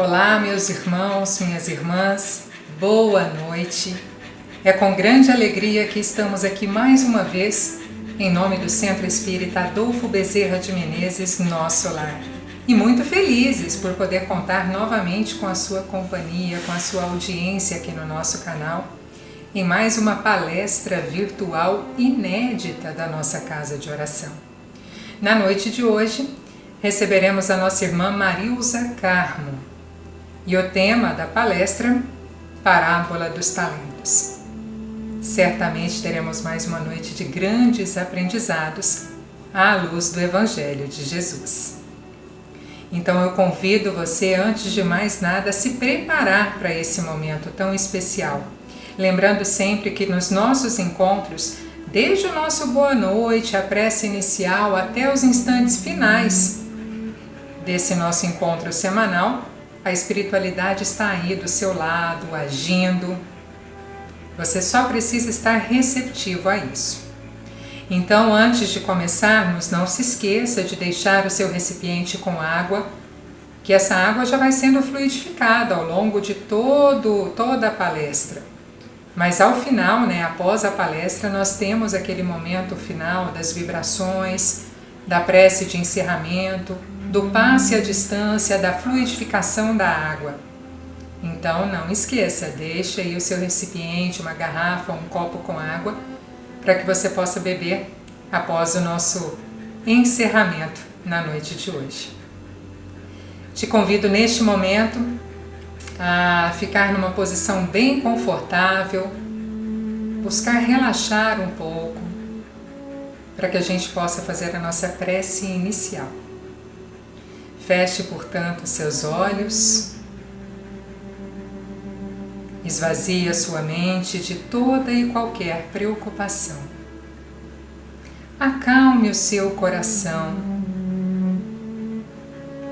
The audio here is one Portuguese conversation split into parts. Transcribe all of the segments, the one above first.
Olá, meus irmãos, minhas irmãs, boa noite. É com grande alegria que estamos aqui mais uma vez, em nome do Centro Espírita Adolfo Bezerra de Menezes, nosso lar. E muito felizes por poder contar novamente com a sua companhia, com a sua audiência aqui no nosso canal, em mais uma palestra virtual inédita da nossa casa de oração. Na noite de hoje, receberemos a nossa irmã Marilza Carmo e o tema da palestra, Parábola dos Talentos. Certamente teremos mais uma noite de grandes aprendizados à luz do Evangelho de Jesus. Então eu convido você, antes de mais nada, a se preparar para esse momento tão especial. Lembrando sempre que nos nossos encontros, desde o nosso boa noite, a prece inicial, até os instantes finais desse nosso encontro semanal, a espiritualidade está aí do seu lado, agindo. Você só precisa estar receptivo a isso. Então, antes de começarmos, não se esqueça de deixar o seu recipiente com água, que essa água já vai sendo fluidificada ao longo de toda a palestra. Mas ao final, após a palestra, nós temos aquele momento final das vibrações, da prece de encerramento, do passe à distância, da fluidificação da água. Então não esqueça, deixe aí o seu recipiente, uma garrafa, um copo com água, para que você possa beber após o nosso encerramento na noite de hoje. Te convido neste momento a ficar numa posição bem confortável, buscar relaxar um pouco, para que a gente possa fazer a nossa prece inicial. Feche, portanto, seus olhos, esvazie a sua mente de toda e qualquer preocupação. Acalme o seu coração.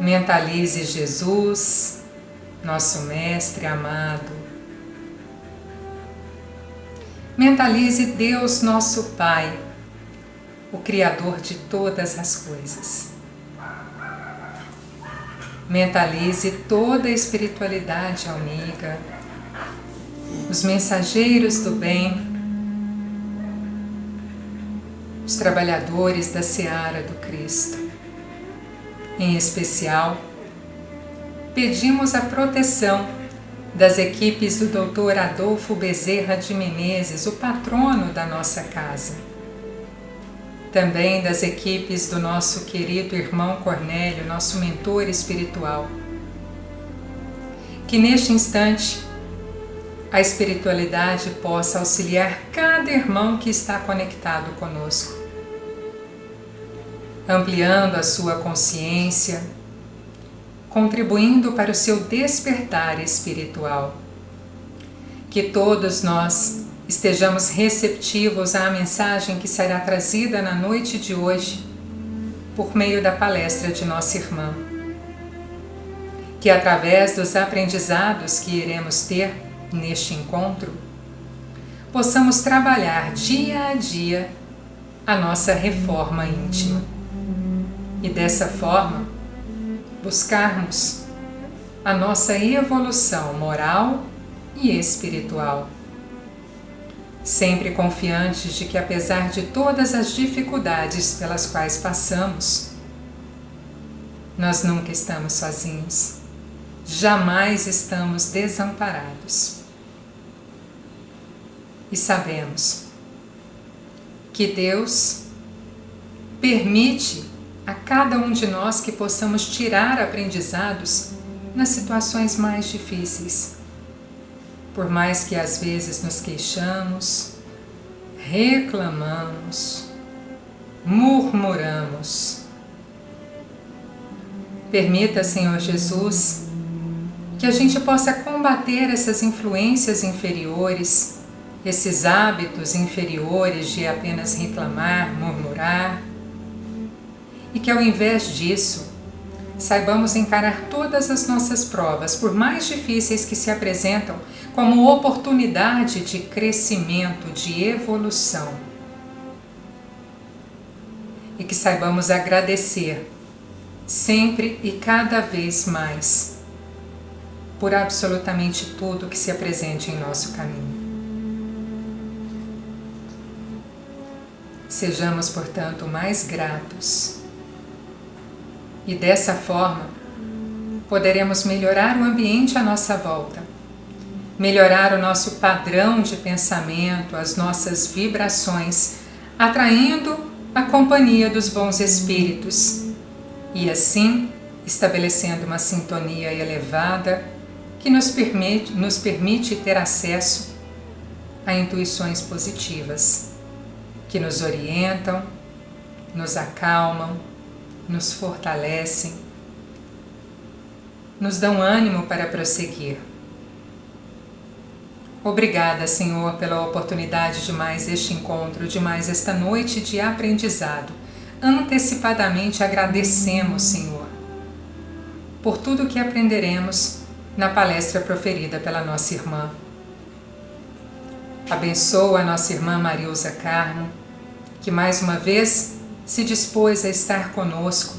Mentalize Jesus, nosso Mestre amado. Mentalize Deus, nosso Pai, o Criador de todas as coisas. Mentalize toda a espiritualidade amiga, os mensageiros do bem, os trabalhadores da seara do Cristo. Em especial, pedimos a proteção das equipes do Dr. Adolfo Bezerra de Menezes, o patrono da nossa casa. Também das equipes do nosso querido irmão Cornélio, nosso mentor espiritual. Que neste instante a espiritualidade possa auxiliar cada irmão que está conectado conosco, ampliando a sua consciência, contribuindo para o seu despertar espiritual. Que todos nós estejamos receptivos à mensagem que será trazida na noite de hoje por meio da palestra de nossa irmã. Que através dos aprendizados que iremos ter neste encontro, possamos trabalhar dia a dia a nossa reforma íntima e dessa forma buscarmos a nossa evolução moral e espiritual. Sempre confiantes de que, apesar de todas as dificuldades pelas quais passamos, nós nunca estamos sozinhos, jamais estamos desamparados. E sabemos que Deus permite a cada um de nós que possamos tirar aprendizados nas situações mais difíceis. Por mais que às vezes nos queixamos, reclamamos, murmuramos. Permita, Senhor Jesus, que a gente possa combater essas influências inferiores, esses hábitos inferiores de apenas reclamar, murmurar, e que ao invés disso, saibamos encarar todas as nossas provas, por mais difíceis que se apresentam, como oportunidade de crescimento, de evolução. E que saibamos agradecer, sempre e cada vez mais, por absolutamente tudo que se apresente em nosso caminho. Sejamos, portanto, mais gratos. E dessa forma, poderemos melhorar o ambiente à nossa volta, melhorar o nosso padrão de pensamento, as nossas vibrações, atraindo a companhia dos bons espíritos e assim estabelecendo uma sintonia elevada que nos permite ter acesso a intuições positivas que nos orientam, nos acalmam, nos fortalecem, nos dão ânimo para prosseguir. Obrigada, Senhor, pela oportunidade de mais este encontro, de mais esta noite de aprendizado. Antecipadamente agradecemos, Senhor, por tudo que aprenderemos na palestra proferida pela nossa irmã. Abençoa a nossa irmã Marilza Carmo, que mais uma vez se dispôs a estar conosco,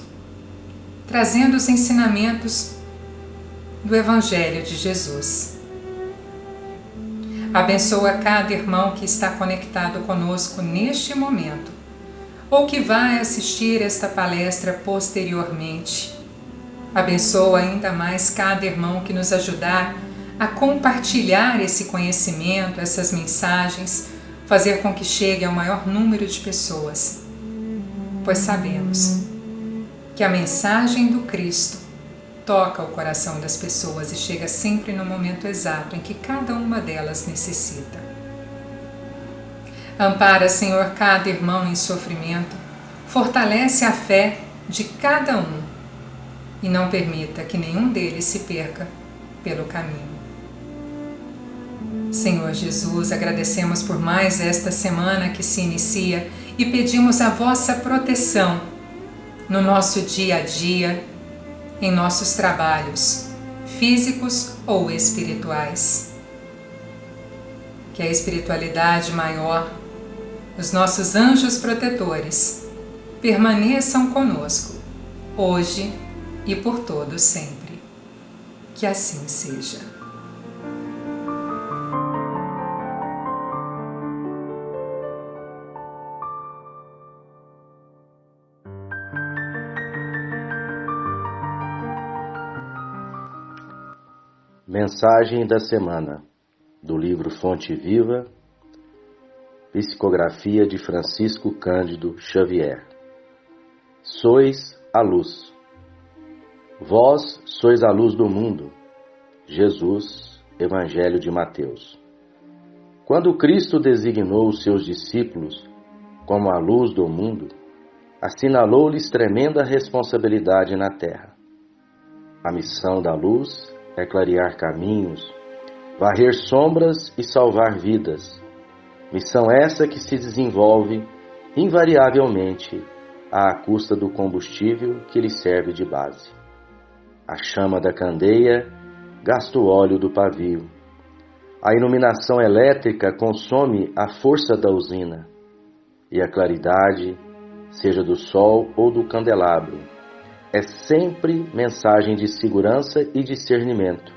trazendo os ensinamentos do Evangelho de Jesus. Abençoa cada irmão que está conectado conosco neste momento, ou que vai assistir esta palestra posteriormente. Abençoa ainda mais cada irmão que nos ajudar a compartilhar esse conhecimento, essas mensagens, fazer com que chegue ao maior número de pessoas, pois sabemos que a mensagem do Cristo toca o coração das pessoas e chega sempre no momento exato em que cada uma delas necessita. Ampara, Senhor, cada irmão em sofrimento, fortalece a fé de cada um e não permita que nenhum deles se perca pelo caminho. Senhor Jesus, agradecemos por mais esta semana que se inicia e pedimos a vossa proteção no nosso dia a dia, em nossos trabalhos, físicos ou espirituais. Que a espiritualidade maior, os nossos anjos protetores, permaneçam conosco, hoje e por todo sempre. Que assim seja. Mensagem da semana, do livro Fonte Viva, psicografia de Francisco Cândido Xavier. Sois a luz. Vós sois a luz do mundo. Jesus, Evangelho de Mateus. Quando Cristo designou os seus discípulos como a luz do mundo, assinalou-lhes tremenda responsabilidade na terra. A missão da luz é clarear caminhos, varrer sombras e salvar vidas. Missão essa que se desenvolve invariavelmente à custa do combustível que lhe serve de base. A chama da candeia gasta o óleo do pavio. A iluminação elétrica consome a força da usina. E a claridade, seja do sol ou do candelabro, é sempre mensagem de segurança e discernimento,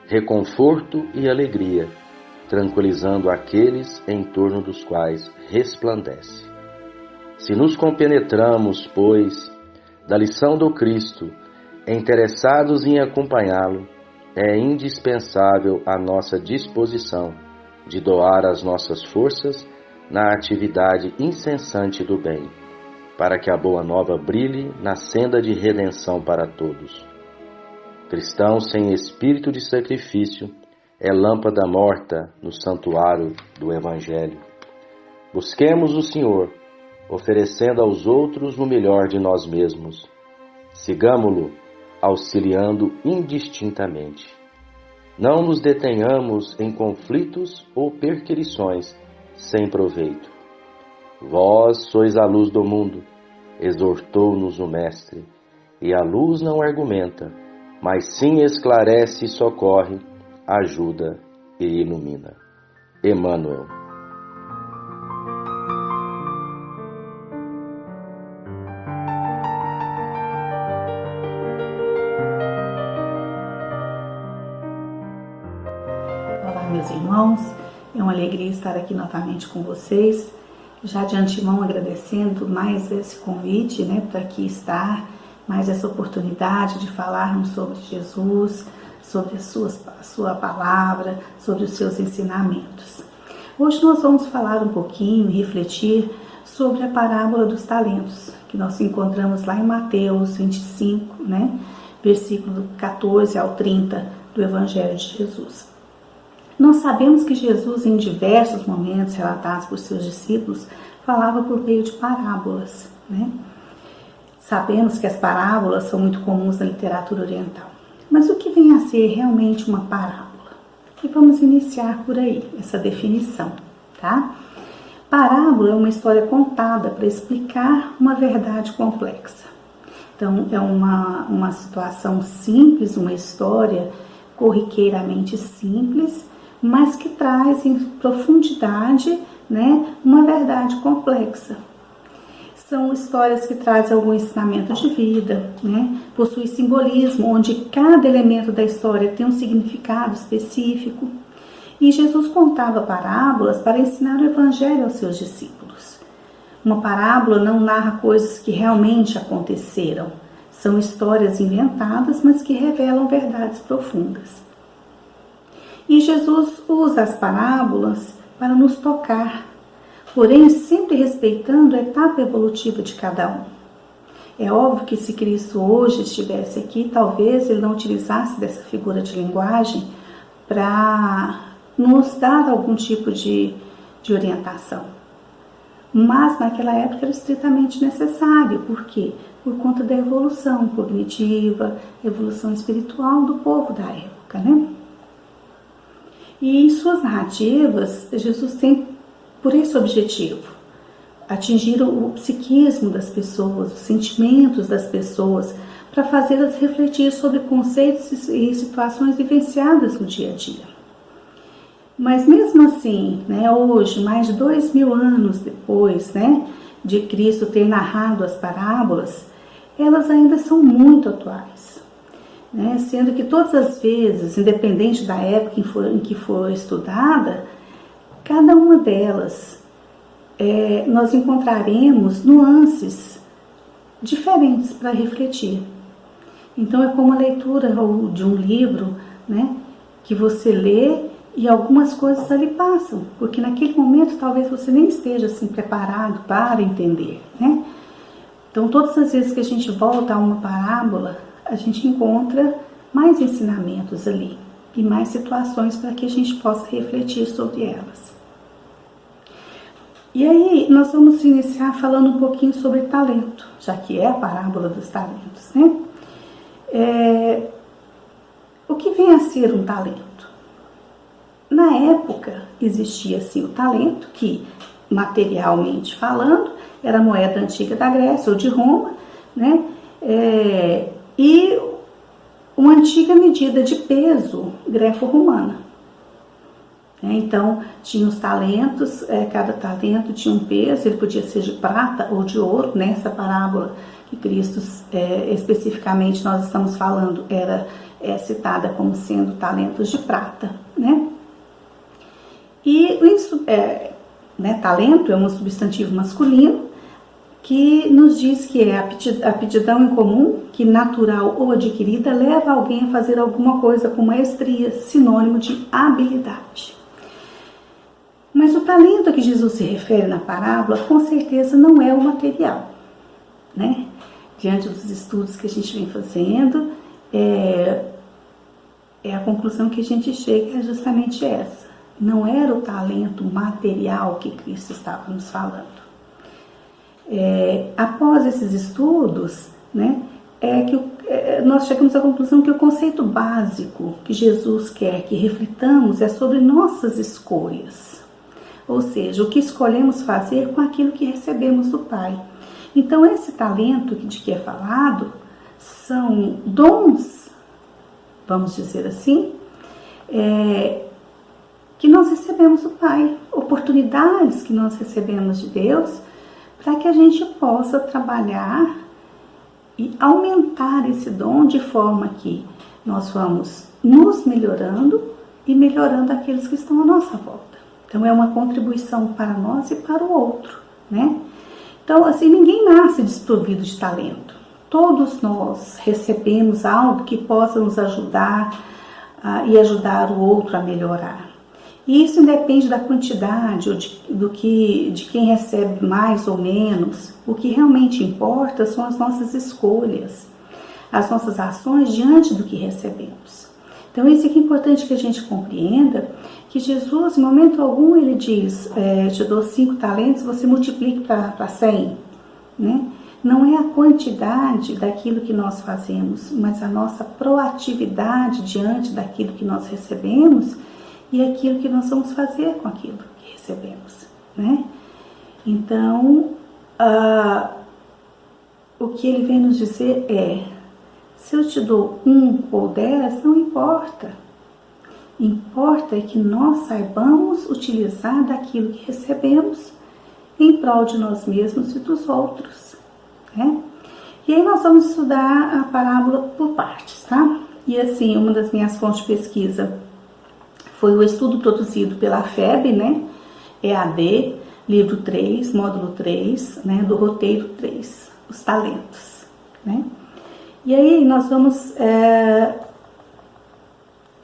reconforto e alegria, tranquilizando aqueles em torno dos quais resplandece. Se nos compenetramos, pois, da lição do Cristo, interessados em acompanhá-lo, é indispensável a nossa disposição de doar as nossas forças na atividade incessante do bem, para que a boa nova brilhe na senda de redenção para todos. Cristão sem espírito de sacrifício é lâmpada morta no santuário do Evangelho. Busquemos o Senhor, oferecendo aos outros o melhor de nós mesmos. Sigamo-lo, auxiliando indistintamente. Não nos detenhamos em conflitos ou perquirições sem proveito. Vós sois a luz do mundo, exortou-nos o Mestre, e a luz não argumenta, mas sim esclarece e socorre, ajuda e ilumina. Emmanuel. irmãos. É uma alegria estar aqui novamente com vocês. Já de antemão agradecendo mais esse convite, para aqui estar, mais essa oportunidade de falarmos sobre Jesus, sobre a sua palavra, sobre os seus ensinamentos. Hoje nós vamos falar um pouquinho e refletir sobre a parábola dos talentos, que nós encontramos lá em Mateus 25, versículo 14 ao 30 do Evangelho de Jesus. Nós sabemos que Jesus, em diversos momentos relatados por seus discípulos, falava por meio de parábolas, Sabemos que as parábolas são muito comuns na literatura oriental. Mas o que vem a ser realmente uma parábola? E vamos iniciar por aí, essa definição, tá? Parábola é uma história contada para explicar uma verdade complexa. Então, é uma situação simples, uma história corriqueiramente simples, mas que traz em profundidade, uma verdade complexa. São histórias que trazem algum ensinamento de vida, possui simbolismo, onde cada elemento da história tem um significado específico. E Jesus contava parábolas para ensinar o Evangelho aos seus discípulos. Uma parábola não narra coisas que realmente aconteceram. São histórias inventadas, mas que revelam verdades profundas. E Jesus usa as parábolas para nos tocar, porém sempre respeitando a etapa evolutiva de cada um. É óbvio que se Cristo hoje estivesse aqui, talvez ele não utilizasse dessa figura de linguagem para nos dar algum tipo de orientação. Mas naquela época era estritamente necessário. Por quê? Por conta da evolução cognitiva, evolução espiritual do povo da época, E em suas narrativas, Jesus tem por esse objetivo, atingir o psiquismo das pessoas, os sentimentos das pessoas, para fazê-las refletir sobre conceitos e situações vivenciadas no dia a dia. Mas mesmo assim, hoje, mais de 2000 anos depois, de Cristo ter narrado as parábolas, elas ainda são muito atuais. Sendo que todas as vezes, independente da época em que for estudada, cada uma delas nós encontraremos nuances diferentes para refletir. Então é como a leitura de um livro, que você lê e algumas coisas ali passam, porque naquele momento talvez você nem esteja assim preparado para entender, Então todas as vezes que a gente volta a uma parábola, a gente encontra mais ensinamentos ali e mais situações para que a gente possa refletir sobre elas. E aí nós vamos iniciar falando um pouquinho sobre talento, já que é a parábola dos talentos, O que vem a ser um talento? Na época existia assim o talento, que materialmente falando era a moeda antiga da Grécia ou de Roma, e uma antiga medida de peso greco-romana. Então, tinha os talentos, cada talento tinha um peso, ele podia ser de prata ou de ouro. Nessa parábola que Cristo, especificamente nós estamos falando, era citada como sendo talentos de prata. E isso, talento é um substantivo masculino, que nos diz que é a aptidão em comum, que natural ou adquirida, leva alguém a fazer alguma coisa com maestria, sinônimo de habilidade. Mas o talento a que Jesus se refere na parábola, com certeza não é o material, Diante dos estudos que a gente vem fazendo, a conclusão que a gente chega é justamente essa. Não era o talento material que Cristo estava nos falando. Após esses estudos, nós chegamos à conclusão que o conceito básico que Jesus quer que reflitamos é sobre nossas escolhas. Ou seja, o que escolhemos fazer com aquilo que recebemos do Pai. Então, esse talento de que é falado são dons, vamos dizer assim, que nós recebemos do Pai, oportunidades que nós recebemos de Deus, para que a gente possa trabalhar e aumentar esse dom de forma que nós vamos nos melhorando e melhorando aqueles que estão à nossa volta. Então é uma contribuição para nós e para o outro, né? Então, assim, ninguém nasce desprovido de talento. Todos nós recebemos algo que possa nos ajudar e ajudar o outro a melhorar. E isso independe da quantidade ou de quem recebe mais ou menos. O que realmente importa são as nossas escolhas, as nossas ações diante do que recebemos. Então, isso é que é importante que a gente compreenda, que Jesus, em momento algum, ele diz, te dou 5 talentos, você multiplique para 100, né? Não é a quantidade daquilo que nós fazemos, mas a nossa proatividade diante daquilo que nós recebemos e aquilo que nós vamos fazer com aquilo que recebemos, né? Então, o que ele vem nos dizer é, se eu te dou 1 ou 10, não importa. Importa é que nós saibamos utilizar daquilo que recebemos em prol de nós mesmos e dos outros, né? E aí nós vamos estudar a parábola por partes, tá? E assim, uma das minhas fontes de pesquisa foi o estudo produzido pela FEB, né? EAD, livro 3, módulo 3, né? Do roteiro 3, os talentos, né? E aí nós vamos,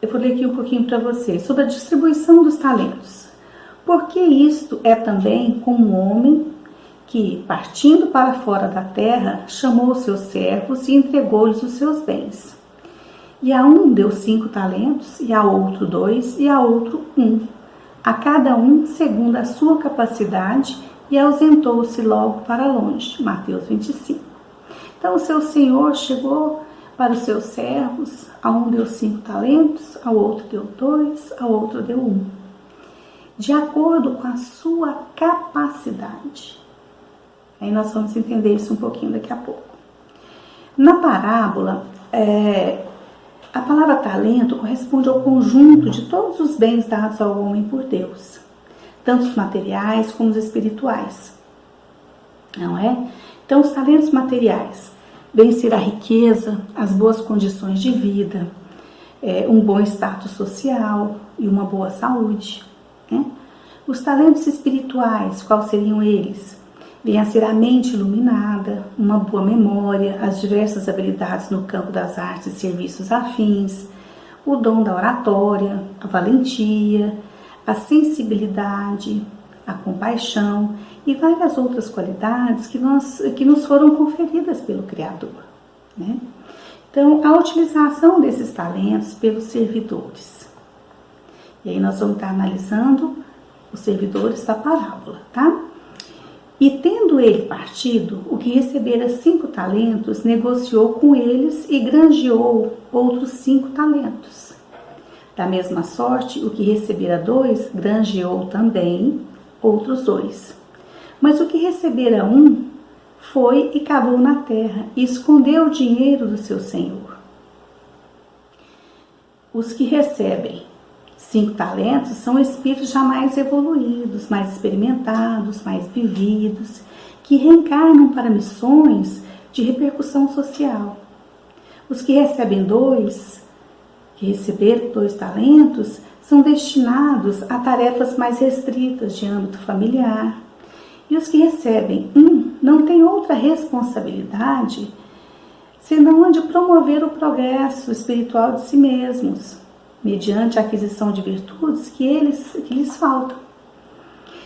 eu vou ler aqui um pouquinho para vocês, sobre a distribuição dos talentos. Porque isto é também como um homem que, partindo para fora da terra, chamou os seus servos e entregou-lhes os seus bens. E a um deu 5 talentos, e a outro 2, e a outro 1, a cada um segundo a sua capacidade, e ausentou-se logo para longe. Mateus 25. Então o seu senhor chegou para os seus servos, a um deu 5 talentos, ao outro deu 2, ao outro deu 1. De acordo com a sua capacidade. Aí nós vamos entender isso um pouquinho daqui a pouco. Na parábola, a palavra talento corresponde ao conjunto de todos os bens dados ao homem por Deus, tanto os materiais como os espirituais. Não é? Então, os talentos materiais vêm ser a riqueza, as boas condições de vida, um bom status social e uma boa saúde, né? Os talentos espirituais, quais seriam eles? Vêm a ser a mente iluminada, uma boa memória, as diversas habilidades no campo das artes e serviços afins, o dom da oratória, a valentia, a sensibilidade, a compaixão e várias outras qualidades que nos foram conferidas pelo Criador, né? Então, a utilização desses talentos pelos servidores. E aí nós vamos estar analisando os servidores da parábola, tá? E tendo ele partido, o que recebera 5 talentos, negociou com eles e granjeou outros 5 talentos. Da mesma sorte, o que recebera 2, granjeou também outros 2. Mas o que recebera 1, foi e cavou na terra e escondeu o dinheiro do seu senhor. Os que recebem 5 talentos são espíritos já mais evoluídos, mais experimentados, mais vividos, que reencarnam para missões de repercussão social. Os que recebem 2, que receberam 2 talentos, são destinados a tarefas mais restritas de âmbito familiar. E os que recebem 1 não têm outra responsabilidade senão a de promover o progresso espiritual de si mesmos, mediante a aquisição de virtudes que lhes faltam.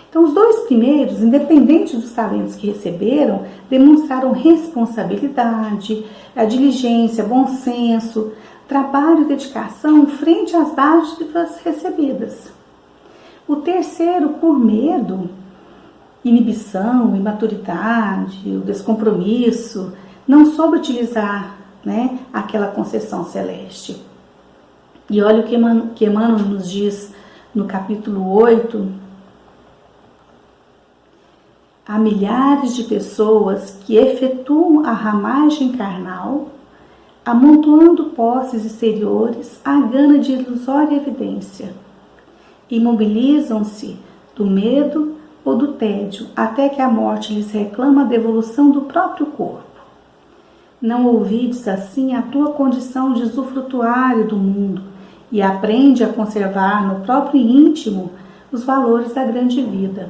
Então, os 2 primeiros, independente dos talentos que receberam, demonstraram responsabilidade, a diligência, bom senso, trabalho e dedicação frente às dádivas recebidas. O terceiro, por medo, inibição, imaturidade, o descompromisso, não soube utilizar, né, aquela concessão celeste. E olha o que Emmanuel nos diz no capítulo 8. Há milhares de pessoas que efetuam a ramagem carnal, amontoando posses exteriores à gana de ilusória evidência. Imobilizam-se do medo ou do tédio, até que a morte lhes reclama a devolução do próprio corpo. Não ouvides assim a tua condição de usufrutuário do mundo, e aprende a conservar no próprio íntimo os valores da grande vida.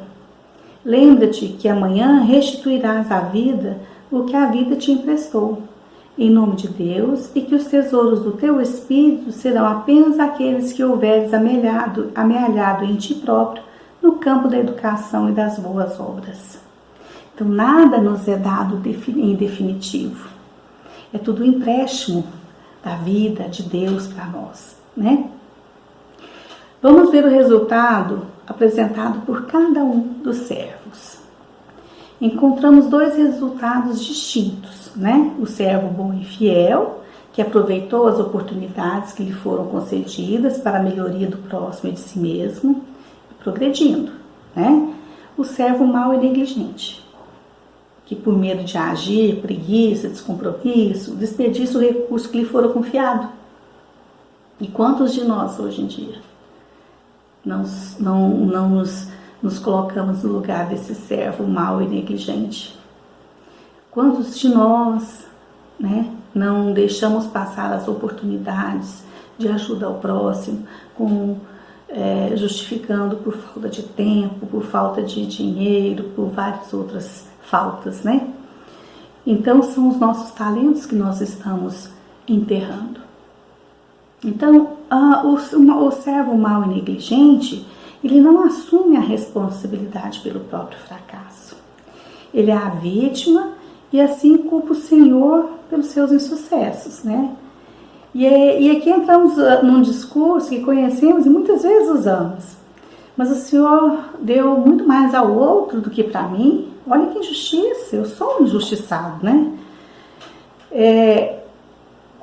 Lembra-te que amanhã restituirás à vida o que a vida te emprestou, em nome de Deus, e que os tesouros do teu espírito serão apenas aqueles que houveres amealhado em ti próprio no campo da educação e das boas obras. Então, nada nos é dado em definitivo. É tudo um empréstimo da vida de Deus para nós, né? Vamos ver o resultado apresentado por cada um dos servos. Encontramos dois resultados distintos, né? O servo bom e fiel, que aproveitou as oportunidades que lhe foram concedidas para a melhoria do próximo e de si mesmo, progredindo, né? O servo mau e negligente, que por medo de agir, preguiça, descompromisso, desperdiça o recurso que lhe fora confiado. E quantos de nós hoje em dia não nos colocamos no lugar desse servo mau e negligente? Quantos de nós, né, não deixamos passar as oportunidades de ajuda ao próximo, justificando por falta de tempo, por falta de dinheiro, por várias outras faltas, né? Então, são os nossos talentos que nós estamos enterrando. Então, o servo mau e negligente, ele não assume a responsabilidade pelo próprio fracasso. Ele é a vítima e assim culpa o Senhor pelos seus insucessos, né? E aqui entramos num discurso que conhecemos e muitas vezes usamos. Mas o Senhor deu muito mais ao outro do que para mim. Olha que injustiça, eu sou um injustiçado, né?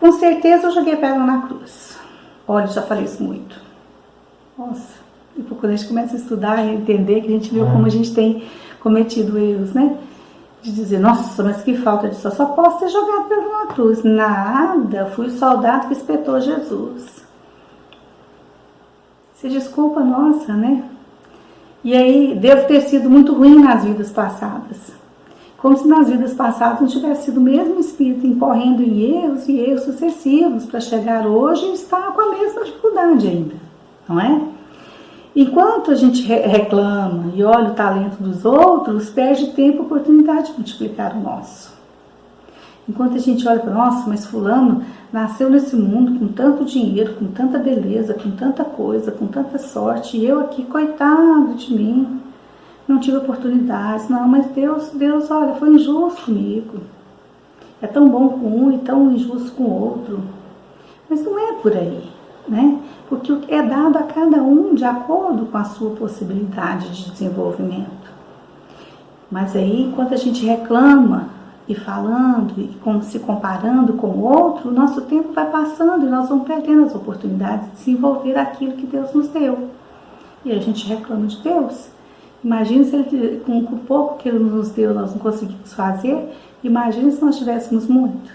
Com certeza eu joguei pedra na cruz. Olha, já falei isso muito. Nossa, e quando a gente começa a estudar e entender, que a gente vê como a gente tem cometido erros, né? De dizer, nossa, mas que falta de só posso ter jogado pedra na cruz. Nada, fui o soldado que espetou Jesus. Se desculpa nossa, né? E aí, devo ter sido muito ruim nas vidas passadas. Como se nas vidas passadas não tivesse sido o mesmo espírito incorrendo em erros e erros sucessivos para chegar hoje e estar com a mesma dificuldade ainda, não é? Enquanto a gente reclama e olha o talento dos outros, perde tempo e oportunidade de multiplicar o nosso. Enquanto a gente olha para, nossa, mas fulano nasceu nesse mundo com tanto dinheiro, com tanta beleza, com tanta coisa, com tanta sorte, e eu aqui, coitado de mim, não tive oportunidades. Não, mas Deus, olha, foi injusto comigo. É tão bom com um e tão injusto com o outro. Mas não é por aí, né? Porque o que é dado a cada um de acordo com a sua possibilidade de desenvolvimento. Mas aí, enquanto a gente reclama e falando e se comparando com o outro, o nosso tempo vai passando e nós vamos perdendo as oportunidades de desenvolver aquilo que Deus nos deu. E a gente reclama de Deus. Imagina se ele, com o pouco que Ele nos deu, nós não conseguimos fazer. Imagina se nós tivéssemos muito,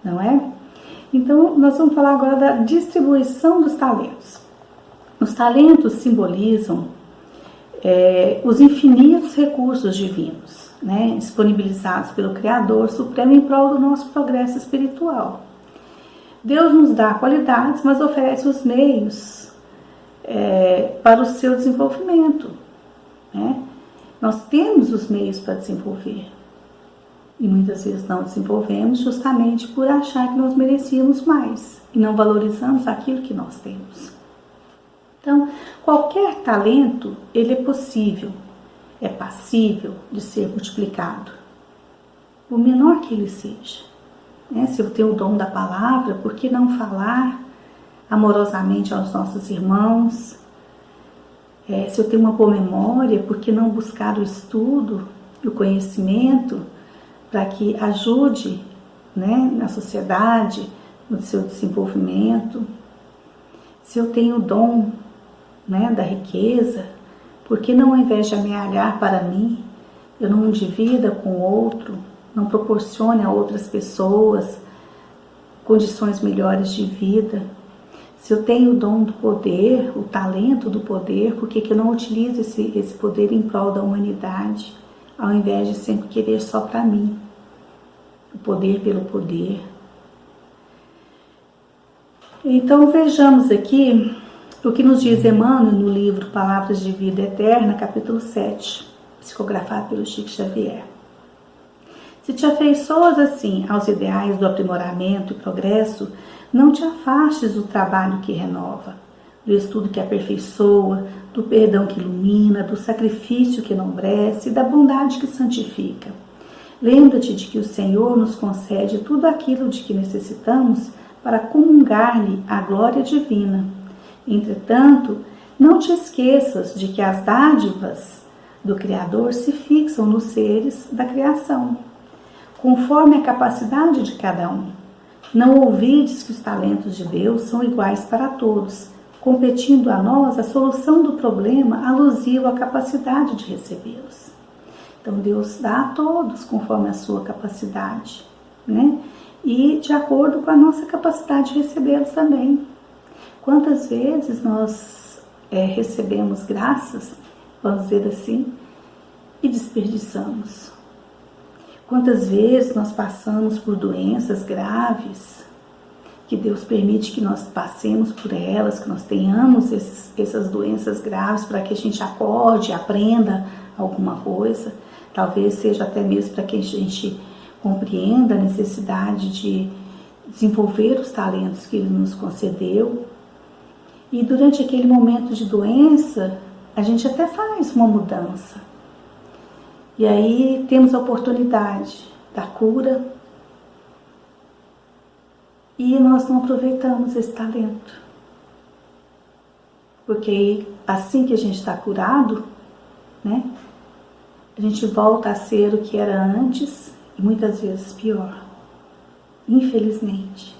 não é? Então, nós vamos falar agora da distribuição dos talentos. Os talentos simbolizam os infinitos recursos divinos, né, disponibilizados pelo Criador Supremo em prol do nosso progresso espiritual. Deus nos dá qualidades, mas oferece os meios para o seu desenvolvimento, né? Nós temos os meios para desenvolver e muitas vezes não desenvolvemos justamente por achar que nós merecíamos mais e não valorizamos aquilo que nós temos. Então, qualquer talento, ele é possível, é passível de ser multiplicado, o menor que ele seja, né? Se eu tenho o dom da palavra, por que não falar amorosamente aos nossos irmãos? Se eu tenho uma boa memória, por que não buscar o estudo e o conhecimento para que ajude, né, na sociedade, no seu desenvolvimento? Se eu tenho o dom, né, da riqueza, por que não, ao invés de amealhar para mim, eu não divida com o outro, não proporcione a outras pessoas condições melhores de vida? Se eu tenho o dom do poder, o talento do poder, por que eu não utilizo esse poder em prol da humanidade, ao invés de sempre querer só para mim? O poder pelo poder. Então vejamos aqui o que nos diz Emmanuel no livro Palavras de Vida Eterna, capítulo 7, psicografado pelo Chico Xavier. Se te afeiçoas assim aos ideais do aprimoramento e progresso, não te afastes do trabalho que renova, do estudo que aperfeiçoa, do perdão que ilumina, do sacrifício que enobrece e da bondade que santifica. Lembra-te de que o Senhor nos concede tudo aquilo de que necessitamos para comungar-lhe a glória divina. Entretanto, não te esqueças de que as dádivas do Criador se fixam nos seres da criação, conforme a capacidade de cada um. Não ouvides que os talentos de Deus são iguais para todos, competindo a nós a solução do problema alusivo à capacidade de recebê-los. Então Deus dá a todos conforme a sua capacidade, né? E de acordo com a nossa capacidade de recebê-los também. Quantas vezes nós recebemos graças, vamos dizer assim, e desperdiçamos? Quantas vezes nós passamos por doenças graves, que Deus permite que nós passemos por elas, que nós tenhamos essas doenças graves para que a gente acorde, aprenda alguma coisa, talvez seja até mesmo para que a gente compreenda a necessidade de desenvolver os talentos que Ele nos concedeu. E durante aquele momento de doença, a gente até faz uma mudança. E aí temos a oportunidade da cura e nós não aproveitamos esse talento. Porque assim que a gente está curado, né, a gente volta a ser o que era antes e muitas vezes pior. Infelizmente,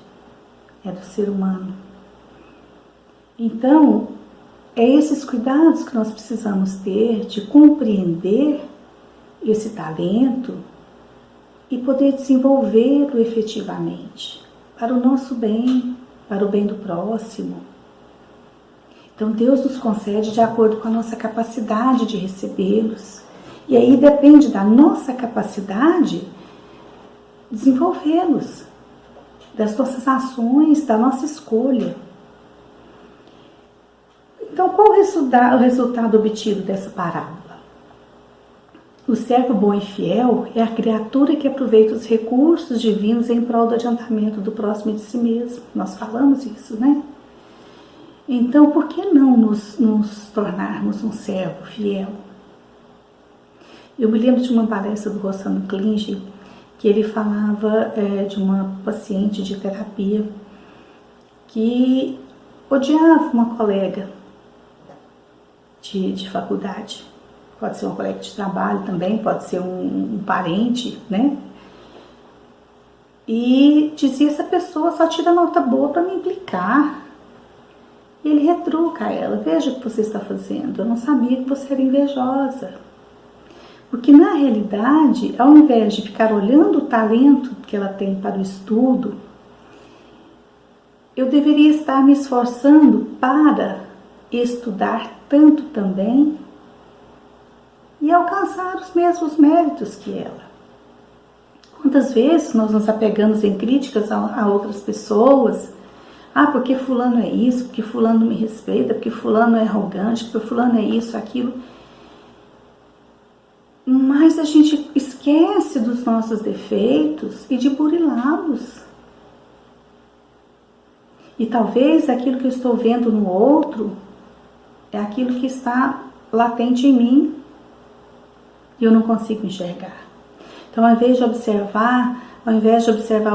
é do ser humano. Então, é esses cuidados que nós precisamos ter de compreender esse talento e poder desenvolvê-lo efetivamente para o nosso bem, para o bem do próximo. Então Deus nos concede de acordo com a nossa capacidade de recebê-los. E aí depende da nossa capacidade desenvolvê-los, das nossas ações, da nossa escolha. Então qual o resultado obtido dessa parábola? O servo bom e fiel é a criatura que aproveita os recursos divinos em prol do adiantamento do próximo e de si mesmo. Nós falamos isso, né? Então, por que não nos tornarmos um servo fiel? Eu me lembro de uma palestra do Rossano Klinge, que ele falava de uma paciente de terapia que odiava uma colega de faculdade. Pode ser uma colega de trabalho também, pode ser um parente, né? E dizia, essa pessoa só tira nota boa para me implicar. E ele retruca ela, veja o que você está fazendo, eu não sabia que você era invejosa. Porque na realidade, ao invés de ficar olhando o talento que ela tem para o estudo, eu deveria estar me esforçando para estudar tanto também e alcançar os mesmos méritos que ela. Quantas vezes nós nos apegamos em críticas a outras pessoas? Porque fulano é isso, porque fulano não me respeita, porque fulano é arrogante, porque fulano é isso, aquilo. Mas a gente esquece dos nossos defeitos e de burilá-los. E talvez aquilo que eu estou vendo no outro é aquilo que está latente em mim e eu não consigo enxergar. Então, ao invés de observar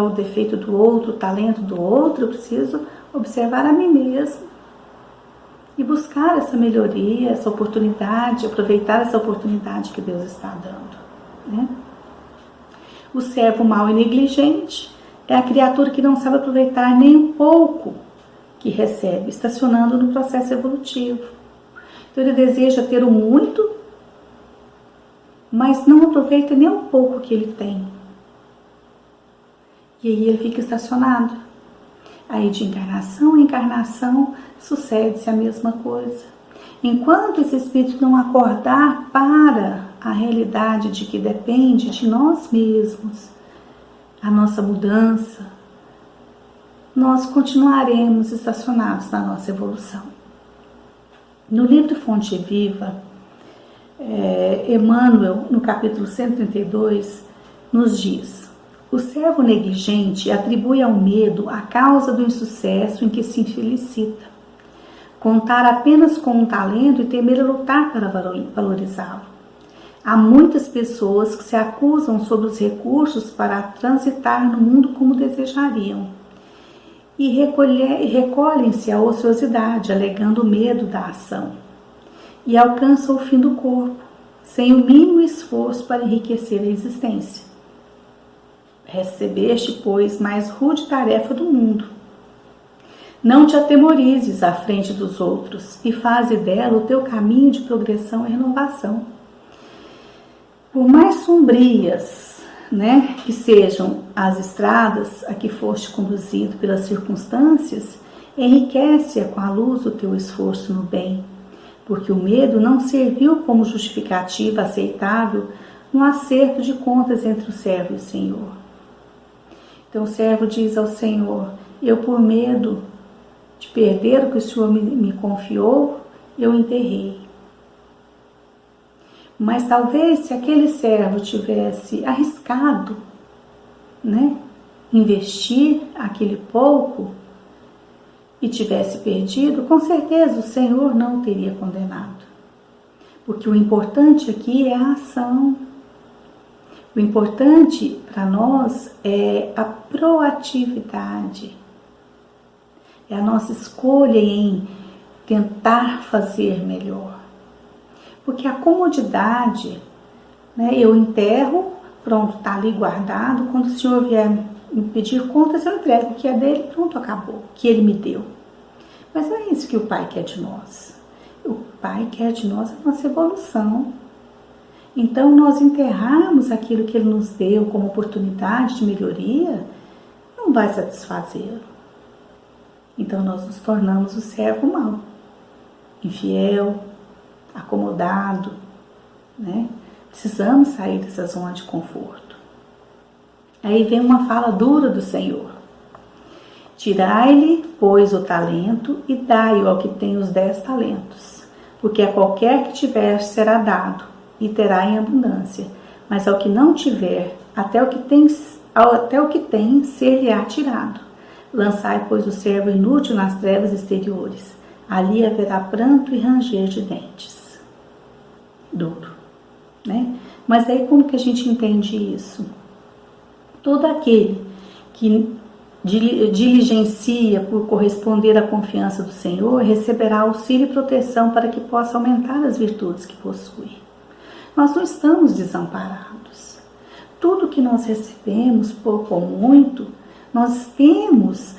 o defeito do outro, o talento do outro, eu preciso observar a mim mesma e buscar essa melhoria, essa oportunidade, aproveitar essa oportunidade que Deus está dando, né? O servo mau e negligente é a criatura que não sabe aproveitar nem um pouco que recebe, estacionando no processo evolutivo. Então ele deseja ter o muito, mas não aproveita nem um pouco que ele tem. E aí ele fica estacionado. Aí de encarnação em encarnação sucede-se a mesma coisa. Enquanto esse espírito não acordar para a realidade de que depende de nós mesmos, a nossa mudança, nós continuaremos estacionados na nossa evolução. No livro Fonte Viva, Emmanuel, no capítulo 132, nos diz: o servo negligente atribui ao medo a causa do insucesso em que se felicita, contar apenas com um talento e temer lutar para valorizá-lo. Há muitas pessoas que se acusam sobre os recursos para transitar no mundo como desejariam e recolhem-se à ociosidade, alegando medo da ação, e alcançam o fim do corpo, sem o mínimo esforço para enriquecer a existência. Recebeste, pois, mais rude tarefa do mundo. Não te atemorizes à frente dos outros e faze dela o teu caminho de progressão e renovação. Por mais sombrias, que sejam as estradas a que foste conduzido pelas circunstâncias, enriquece-a com a luz do teu esforço no bem, porque o medo não serviu como justificativa aceitável no acerto de contas entre o servo e o Senhor. Então o servo diz ao Senhor: eu, por medo de perder o que o Senhor me confiou, eu enterrei. Mas talvez se aquele servo tivesse arriscado, investir aquele pouco e tivesse perdido, com certeza o Senhor não o teria condenado. Porque o importante aqui é a ação. O importante para nós é a proatividade. É a nossa escolha em tentar fazer melhor. Porque a comodidade, eu enterro, pronto, está ali guardado. Quando o Senhor vier me pedir contas, eu entrego o que é dele, pronto, acabou, o que ele me deu. Mas não é isso que o Pai quer de nós. O Pai quer de nós a nossa evolução. Então, nós enterrarmos aquilo que ele nos deu como oportunidade de melhoria, não vai satisfazê-lo. Então, nós nos tornamos o servo mau, infiel, acomodado, Precisamos sair dessa zona de conforto. Aí vem uma fala dura do Senhor: tirai-lhe, pois, o talento e dai-o ao que tem os 10 talentos, porque a qualquer que tiver será dado e terá em abundância, mas ao que não tiver, até o que tem ser-lhe-á tirado. Lançai, pois, o servo inútil nas trevas exteriores, ali haverá pranto e ranger de dentes. Duro, Mas aí como que a gente entende isso? Todo aquele que diligencia por corresponder à confiança do Senhor receberá auxílio e proteção para que possa aumentar as virtudes que possui. Nós não estamos desamparados. Tudo que nós recebemos, pouco ou muito, nós temos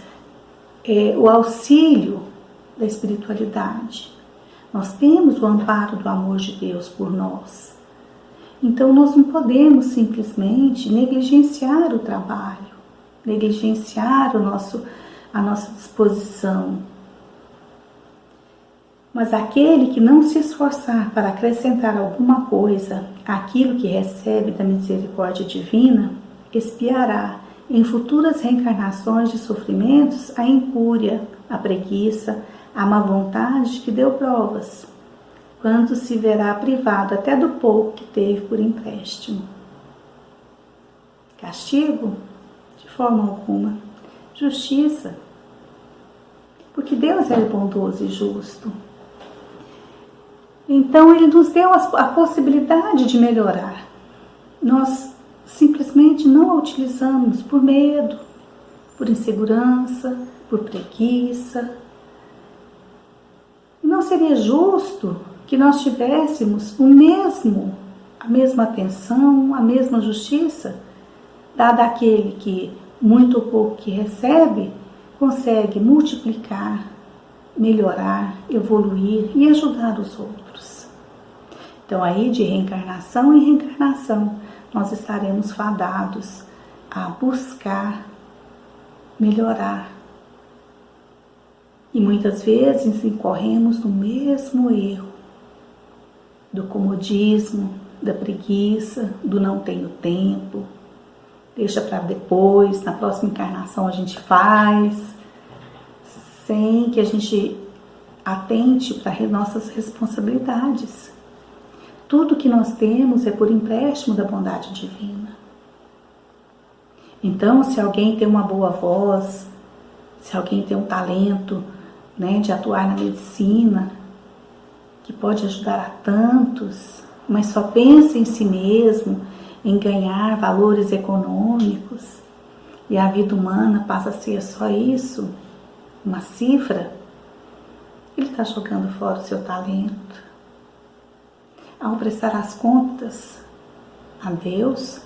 o auxílio da espiritualidade. Nós temos o amparo do amor de Deus por nós. Então nós não podemos simplesmente negligenciar o trabalho, negligenciar a nossa disposição. Mas aquele que não se esforçar para acrescentar alguma coisa àquilo que recebe da misericórdia divina, expiará em futuras reencarnações de sofrimentos a incúria, a preguiça, a má vontade que deu provas, quando se verá privado até do pouco que teve por empréstimo. Castigo? De forma alguma. Justiça? Porque Deus é bondoso e justo. Então Ele nos deu a possibilidade de melhorar. Nós simplesmente não a utilizamos por medo, por insegurança, por preguiça. Não seria justo que nós tivéssemos a mesma atenção, a mesma justiça, dada aquele que, muito ou pouco que recebe, consegue multiplicar, melhorar, evoluir e ajudar os outros. Então aí, de reencarnação em reencarnação, nós estaremos fadados a buscar melhorar. E muitas vezes incorremos no mesmo erro do comodismo, da preguiça, do não tenho tempo, deixa para depois, na próxima encarnação a gente faz, sem que a gente atente para nossas responsabilidades. Tudo que nós temos é por empréstimo da bondade divina. Então, se alguém tem uma boa voz, se alguém tem um talento, né, de atuar na medicina, que pode ajudar a tantos, mas só pensa em si mesmo, em ganhar valores econômicos, e a vida humana passa a ser só isso, uma cifra, ele está jogando fora o seu talento. Ao prestar as contas a Deus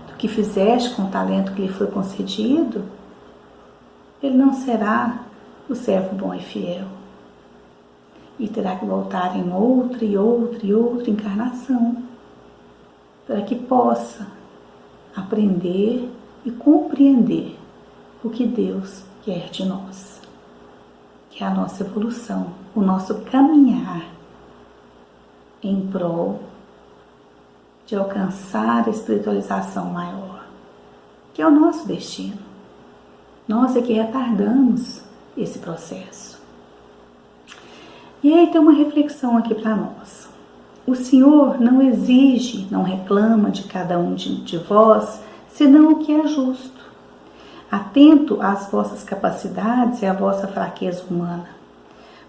do que fizeste com o talento que lhe foi concedido, ele não será o servo bom e fiel. E terá que voltar em outra e outra e outra encarnação, para que possa aprender e compreender o que Deus quer de nós, que é a nossa evolução, o nosso caminhar em prol de alcançar a espiritualização maior, que é o nosso destino. Nós é que retardamos esse processo. E aí tem uma reflexão aqui para nós. O Senhor não exige, não reclama de cada um de vós, senão o que é justo, atento às vossas capacidades e à vossa fraqueza humana,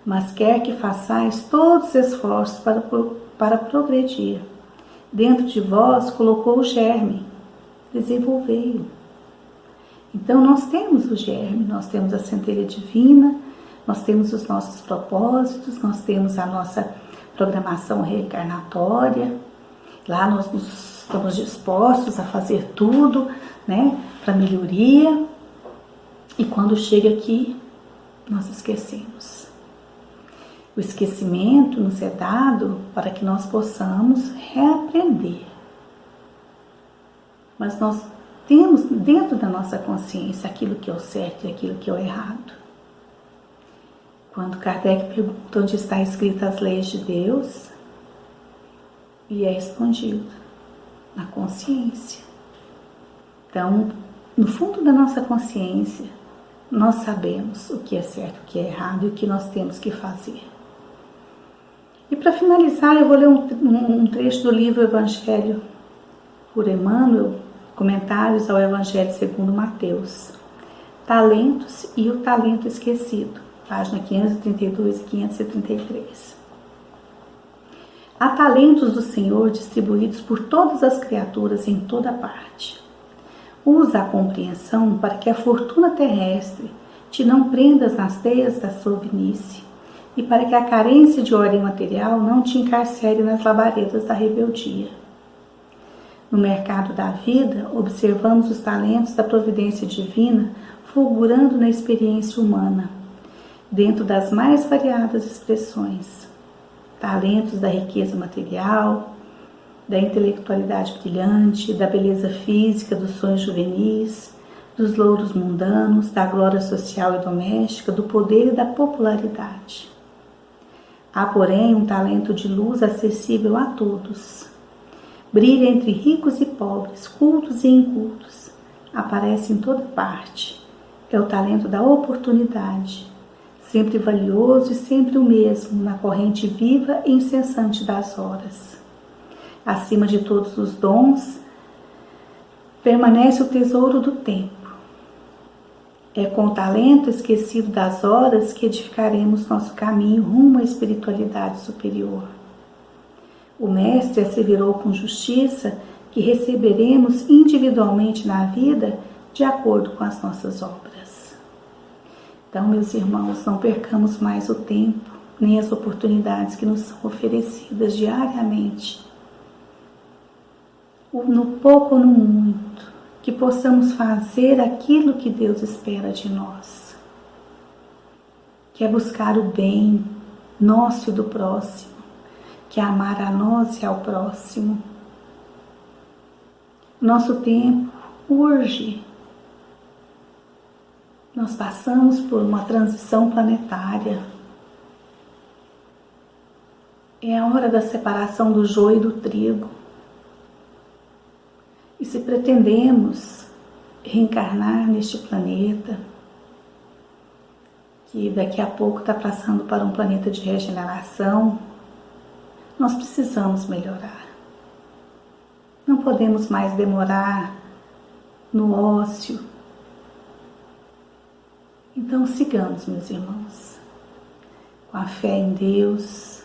mas quer que façais todos os esforços para progredir. Dentro de vós colocou o germe, desenvolvei-o. Então nós temos o germe, nós temos a centelha divina, nós temos os nossos propósitos, nós temos a nossa programação reencarnatória. Lá nós estamos dispostos a fazer tudo, né, para melhoria. E quando chega aqui, nós esquecemos. O esquecimento nos é dado para que nós possamos reaprender. Mas nós temos dentro da nossa consciência aquilo que é o certo e aquilo que é o errado. Quando Kardec pergunta onde está escritas as leis de Deus, lhe é respondido na consciência. Então, no fundo da nossa consciência, nós sabemos o que é certo, o que é errado e o que nós temos que fazer. E para finalizar, eu vou ler um trecho do livro Evangelho por Emmanuel, Comentários ao Evangelho segundo Mateus, Talentos e o Talento Esquecido, página 532 e 533. Há talentos do Senhor distribuídos por todas as criaturas em toda parte. Usa a compreensão para que a fortuna terrestre te não prendas nas teias da sovinice e para que a carência de ordem material não te encarcere nas labaredas da rebeldia. No mercado da vida, observamos os talentos da providência divina fulgurando na experiência humana, dentro das mais variadas expressões. Talentos da riqueza material, da intelectualidade brilhante, da beleza física, dos sonhos juvenis, dos louros mundanos, da glória social e doméstica, do poder e da popularidade. Há, porém, um talento de luz acessível a todos. Brilha entre ricos e pobres, cultos e incultos. Aparece em toda parte. É o talento da oportunidade, sempre valioso e sempre o mesmo, na corrente viva e incessante das horas. Acima de todos os dons, permanece o tesouro do tempo. É com o talento esquecido das horas que edificaremos nosso caminho rumo à espiritualidade superior. O Mestre asseverou com justiça que receberemos individualmente na vida de acordo com as nossas obras. Então, meus irmãos, não percamos mais o tempo, nem as oportunidades que nos são oferecidas diariamente. No pouco ou no muito, que possamos fazer aquilo que Deus espera de nós, que é buscar o bem nosso e do próximo, que é amar a nós e ao próximo. Nosso tempo urge. Nós passamos por uma transição planetária. É a hora da separação do joio e do trigo. E se pretendemos reencarnar neste planeta, que daqui a pouco está passando para um planeta de regeneração, nós precisamos melhorar. Não podemos mais demorar no ócio. Então sigamos, meus irmãos, com a fé em Deus,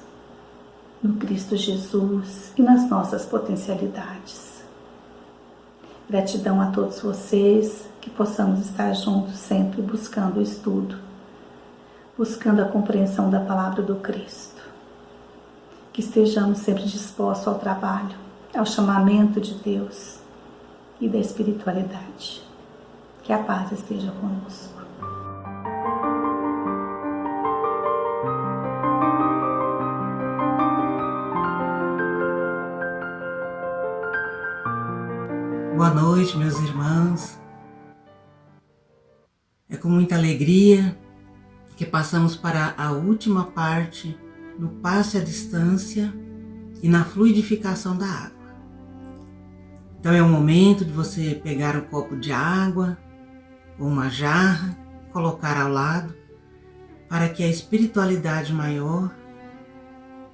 no Cristo Jesus e nas nossas potencialidades. Gratidão a todos vocês, que possamos estar juntos sempre buscando o estudo, buscando a compreensão da palavra do Cristo. Que estejamos sempre dispostos ao trabalho, ao chamamento de Deus e da espiritualidade. Que a paz esteja conosco. Boa noite, meus irmãos. É com muita alegria que passamos para a última parte no passe à distância e na fluidificação da água. Então é o momento de você pegar um copo de água ou uma jarra, colocar ao lado, para que a espiritualidade maior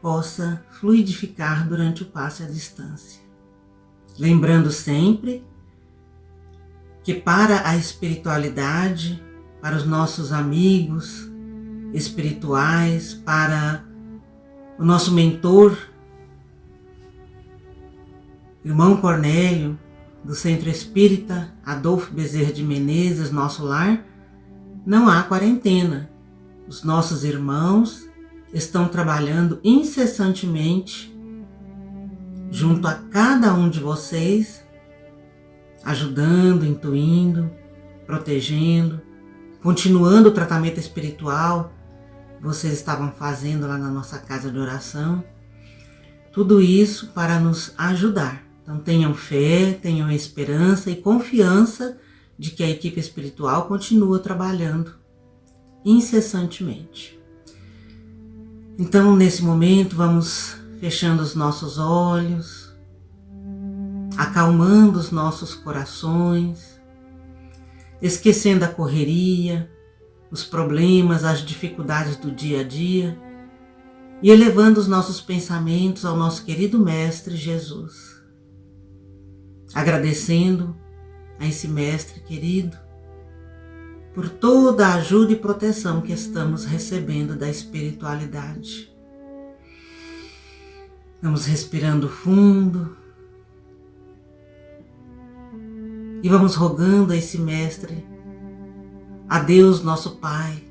possa fluidificar durante o passe à distância. Lembrando sempre que para a espiritualidade, para os nossos amigos espirituais, para o nosso mentor, irmão Cornélio, do Centro Espírita Adolfo Bezerra de Menezes, nosso lar, não há quarentena. Os nossos irmãos estão trabalhando incessantemente junto a cada um de vocês, ajudando, intuindo, protegendo, continuando o tratamento espiritual que vocês estavam fazendo lá na nossa casa de oração. Tudo isso para nos ajudar. Então tenham fé, tenham esperança e confiança de que a equipe espiritual continua trabalhando incessantemente. Então nesse momento vamos fechando os nossos olhos, acalmando os nossos corações, esquecendo a correria, os problemas, as dificuldades do dia a dia e elevando os nossos pensamentos ao nosso querido Mestre Jesus. Agradecendo a esse Mestre querido por toda a ajuda e proteção que estamos recebendo da espiritualidade. Vamos respirando fundo e vamos rogando a esse Mestre, a Deus nosso Pai,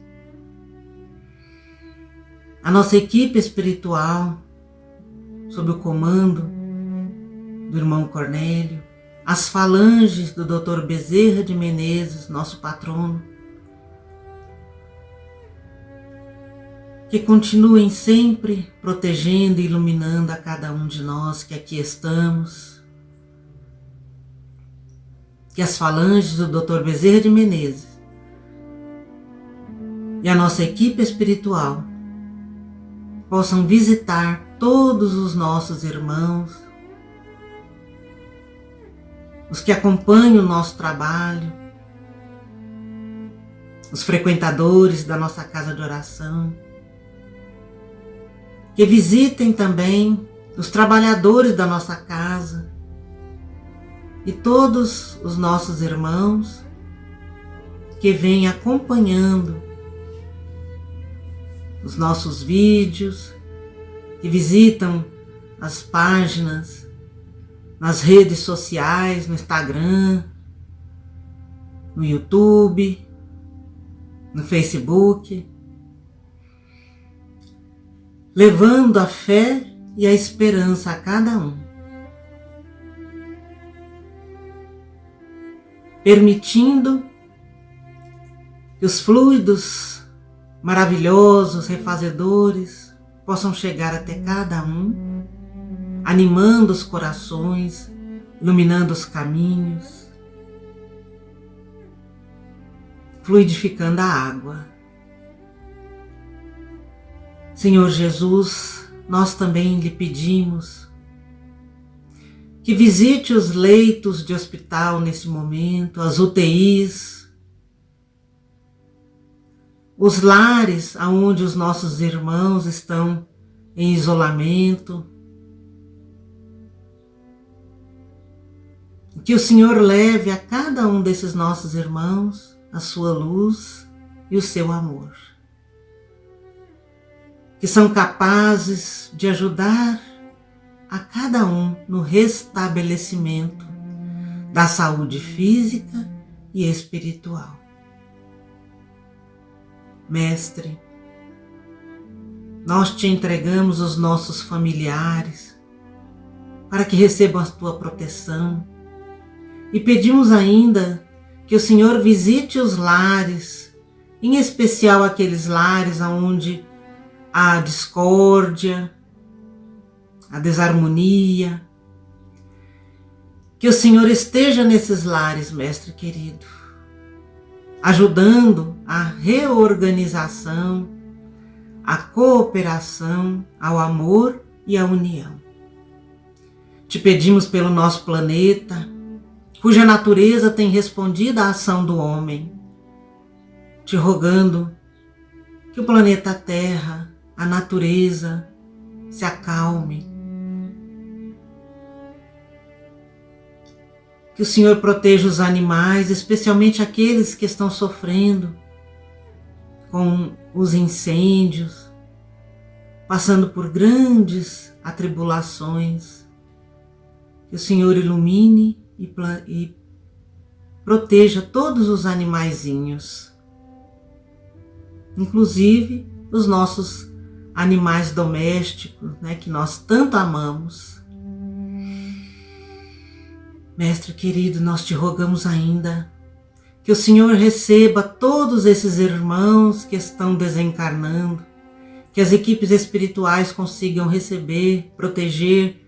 a nossa equipe espiritual, sob o comando do irmão Cornélio, as falanges do Dr. Bezerra de Menezes, nosso patrono, que continuem sempre protegendo e iluminando a cada um de nós que aqui estamos. Que as falanges do Dr. Bezerra de Menezes e a nossa equipe espiritual possam visitar todos os nossos irmãos, os que acompanham o nosso trabalho, os frequentadores da nossa casa de oração, que visitem também os trabalhadores da nossa casa e todos os nossos irmãos que vêm acompanhando os nossos vídeos, que visitam as páginas nas redes sociais, no Instagram, no YouTube, no Facebook, levando a fé e a esperança a cada um, permitindo que os fluidos maravilhosos, refazedores, possam chegar até cada um, animando os corações, iluminando os caminhos, fluidificando a água. Senhor Jesus, nós também lhe pedimos que visite os leitos de hospital nesse momento, as UTIs, os lares onde os nossos irmãos estão em isolamento. Que o Senhor leve a cada um desses nossos irmãos a sua luz e o seu amor, que são capazes de ajudar a cada um no restabelecimento da saúde física e espiritual. Mestre, nós te entregamos os nossos familiares para que recebam a tua proteção e pedimos ainda que o Senhor visite os lares, em especial aqueles lares onde há discórdia, a desarmonia. Que o Senhor esteja nesses lares, Mestre querido, ajudando a reorganização, a cooperação, ao amor e à união. Te pedimos pelo nosso planeta, cuja natureza tem respondido à ação do homem, te rogando que o planeta Terra, a natureza, se acalme. Que o Senhor proteja os animais, especialmente aqueles que estão sofrendo com os incêndios, passando por grandes atribulações. Que o Senhor ilumine e proteja todos os animaizinhos, inclusive os nossos animais domésticos, né, que nós tanto amamos. Mestre querido, nós te rogamos ainda que o Senhor receba todos esses irmãos que estão desencarnando, que as equipes espirituais consigam receber, proteger,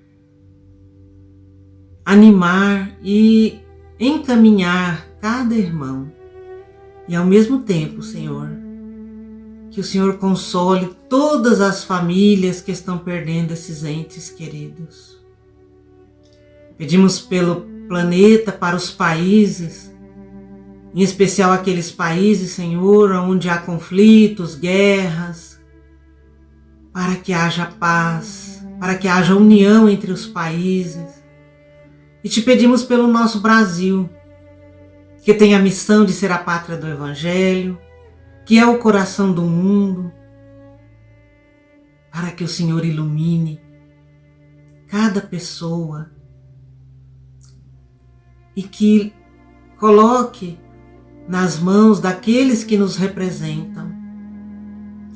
animar e encaminhar cada irmão. E ao mesmo tempo, Senhor, que o Senhor console todas as famílias que estão perdendo esses entes queridos. Pedimos pelo planeta, para os países, em especial aqueles países, Senhor, onde há conflitos, guerras, para que haja paz, para que haja união entre os países. E te pedimos pelo nosso Brasil, que tem a missão de ser a pátria do Evangelho, que é o coração do mundo, para que o Senhor ilumine cada pessoa e que coloque nas mãos daqueles que nos representam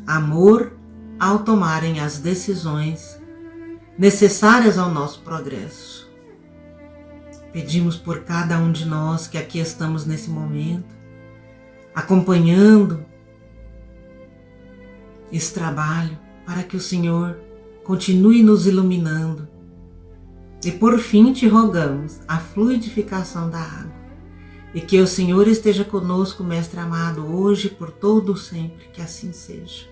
amor ao tomarem as decisões necessárias ao nosso progresso. Pedimos por cada um de nós que aqui estamos nesse momento, acompanhando esse trabalho, para que o Senhor continue nos iluminando. E por fim te rogamos a fluidificação da água, e que o Senhor esteja conosco, Mestre amado, hoje e por todo sempre, que assim seja.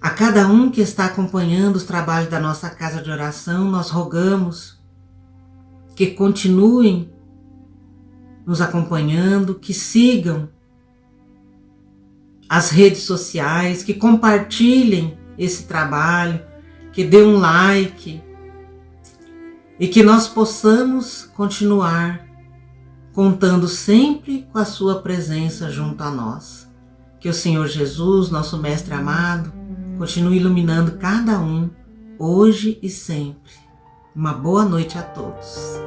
A cada um que está acompanhando os trabalhos da nossa casa de oração, nós rogamos que continuem nos acompanhando, que sigam as redes sociais, que compartilhem esse trabalho, que dê um like e que nós possamos continuar contando sempre com a sua presença junto a nós. Que o Senhor Jesus, nosso Mestre amado, continue iluminando cada um, hoje e sempre. Uma boa noite a todos.